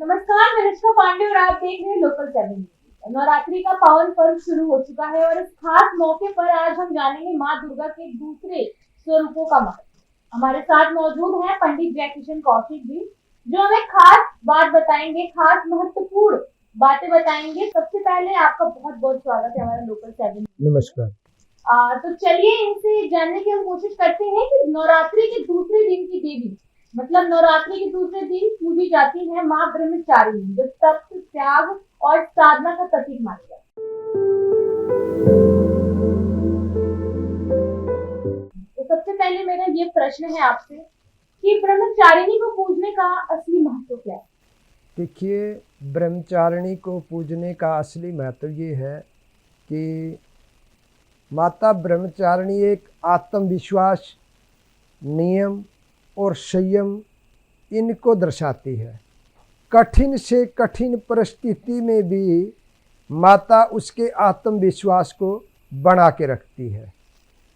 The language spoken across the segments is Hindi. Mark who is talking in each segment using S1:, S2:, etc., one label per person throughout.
S1: नमस्कार, मैं अनुष्का पांडे और आप देख रहे हैं लोकल 7 नवरात्रि का पावन पर्व शुरू हो चुका है और इस खास मौके पर आज हम जानेंगे माँ दुर्गा के दूसरे स्वरूपों का महत्व। हमारे साथ मौजूद है पंडित जय किशन कौशिक जी, जो हमें खास बात बताएंगे, खास महत्वपूर्ण बातें बताएंगे। सबसे पहले आपका बहुत बहुत स्वागत है हमारे लोकल 7।
S2: नमस्कार।
S1: तो चलिए इनसे जानने की हम कोशिश करते हैं कि नवरात्रि के दूसरे दिन की देवी, मतलब नवरात्रि के दूसरे दिन पूजी जाती है माँ ब्रह्मचारिणी, जो तप, त्याग और साधना का प्रतीक मानी जाती है। तो सबसे पहले मेरा ये प्रश्न है आपसे कि ब्रह्मचारिणी को पूजने का असली महत्व क्या है?
S2: देखिए, ब्रह्मचारिणी को पूजने का असली महत्व ये है कि माता ब्रह्मचारिणी एक आत्मविश्वास, नियम और संयम इनको दर्शाती है। कठिन से कठिन परिस्थिति में भी माता उसके आत्मविश्वास को बना के रखती है।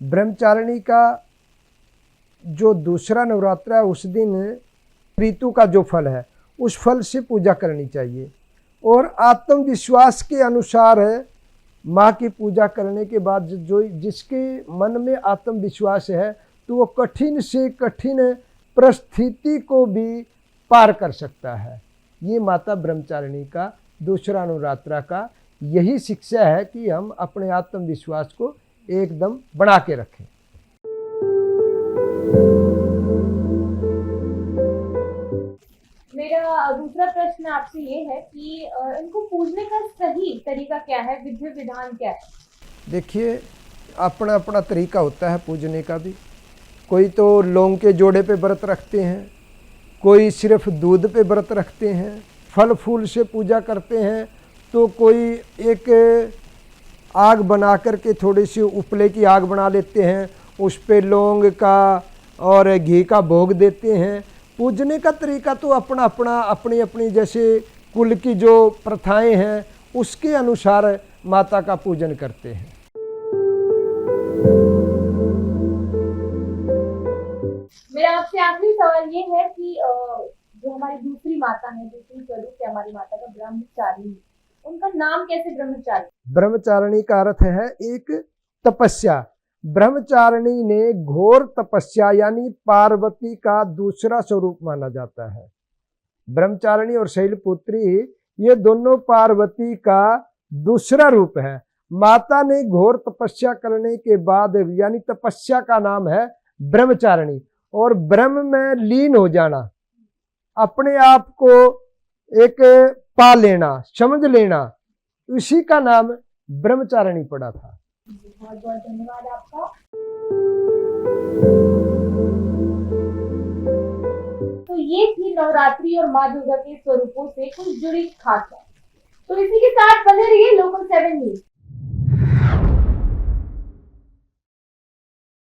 S2: ब्रह्मचारिणी का जो दूसरा नवरात्र है, उस दिन ऋतु का जो फल है उस फल से पूजा करनी चाहिए और आत्मविश्वास के अनुसार माँ की पूजा करने के बाद जो जिसके मन में आत्मविश्वास है तो वो कठिन से कठिन परिस्थिति को भी पार कर सकता है। ये माता ब्रह्मचारिणी का दूसरा नवरात्रा का यही शिक्षा है कि हम अपने आत्मविश्वास को एकदम बना के रखें।
S1: मेरा दूसरा प्रश्न आपसे ये है कि इनको पूजने का सही तरीका क्या है, विधि विधान क्या है?
S2: देखिए, अपना अपना तरीका होता है पूजने का भी। कोई तो लौंग के जोड़े पे व्रत रखते हैं, कोई सिर्फ दूध पे व्रत रखते हैं, फल फूल से पूजा करते हैं, तो कोई एक आग बना करके थोड़ी सी उपले की आग बना लेते हैं, उस पे लौंग का और घी का भोग देते हैं। पूजने का तरीका तो अपना अपना अपनी अपनी जैसे कुल की जो प्रथाएं हैं उसके अनुसार माता का पूजन करते हैं।
S1: मेरा आपसे आखिरी सवाल ये है कि जो हमारी दूसरी माता है, दूसरी स्वरूप है हमारी माता का, ब्रह्मचारिणी, उनका नाम कैसे ब्रह्मचारिणी?
S2: ब्रह्मचारिणी का अर्थ है एक तपस्या। ब्रह्मचारिणी ने घोर तपस्या यानी पार्वती का दूसरा स्वरूप माना जाता है। ब्रह्मचारिणी और शैलपुत्री ये दोनों पार्वती का दूसरा रूप है। माता ने घोर तपस्या करने के बाद, यानी तपस्या का नाम है ब्रह्मचारिणी, और ब्रह्म में लीन हो जाना, अपने आप को एक पा लेना, समझ लेना, उसी का नाम ब्रह्मचारिणी पड़ा था।
S1: बहुत बहुत धन्यवाद आपका। तो ये थी नवरात्रि और माँ दुर्गा के स्वरूपों से कुछ जुड़ी खास बात। तो इसी के साथ बने रहिए लोकल 7 न्यूज।